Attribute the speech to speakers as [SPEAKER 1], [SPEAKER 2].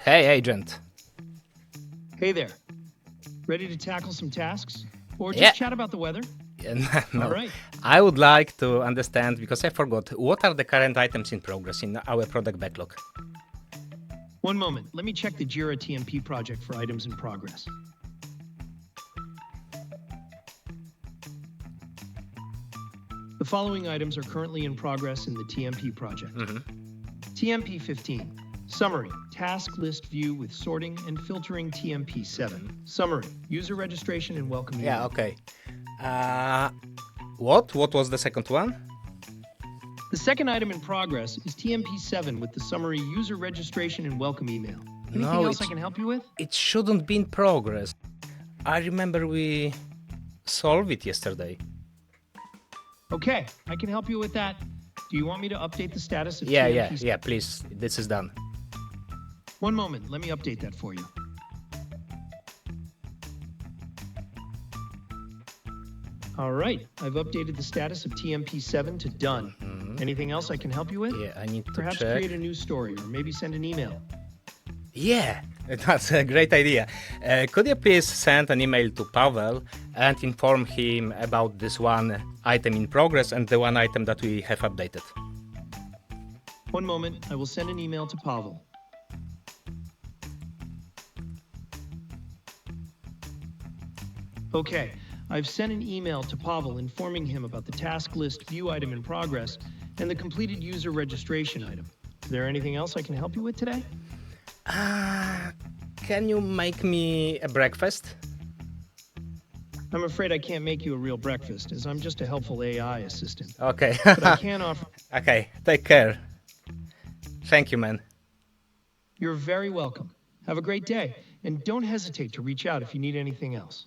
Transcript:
[SPEAKER 1] Hey, agent.
[SPEAKER 2] Hey there. Ready to tackle some tasks? Or just
[SPEAKER 1] Yeah.
[SPEAKER 2] chat about the weather?
[SPEAKER 1] No.
[SPEAKER 2] All right.
[SPEAKER 1] I would like to understand, because I forgot, what are the current items in progress in our product backlog?
[SPEAKER 2] One moment. Let me check the Jira TMP project for items in progress. The following items are currently in progress in the TMP project. TMP 15. Summary, task list view with sorting and filtering TMP 7. Summary, user registration and welcome email.
[SPEAKER 1] Yeah, okay. What was the second one?
[SPEAKER 2] The second item in progress is TMP 7 with the summary, user registration and welcome email. Anything else I can help you with?
[SPEAKER 1] It shouldn't be in progress. I remember we solved it yesterday.
[SPEAKER 2] Okay, I can help you with that. Do you want me to update the status of TMP?
[SPEAKER 1] Yeah, please. This is done.
[SPEAKER 2] One moment, let me update that for you. All right, I've updated the status of TMP 7 to done. Anything else I can help you with?
[SPEAKER 1] Yeah, I need to
[SPEAKER 2] Perhaps
[SPEAKER 1] check.
[SPEAKER 2] create a news story or maybe send an email.
[SPEAKER 1] Yeah, that's a great idea. Could you please send an email to Pavel and inform him about this one item in progress and the one item that we have updated?
[SPEAKER 2] One moment, I will send an email to Pavel. Okay, I've sent an email to Pavel informing him about the task list view item in progress and the completed user registration item. Is there anything else I can help you with today?
[SPEAKER 1] Can you make me a breakfast?
[SPEAKER 2] I'm afraid I can't make you a real breakfast, as I'm just a helpful AI assistant.
[SPEAKER 1] Okay.
[SPEAKER 2] But I can offer...
[SPEAKER 1] Okay, take care. Thank you, man.
[SPEAKER 2] You're very welcome. Have a great day, and don't hesitate to reach out if you need anything else.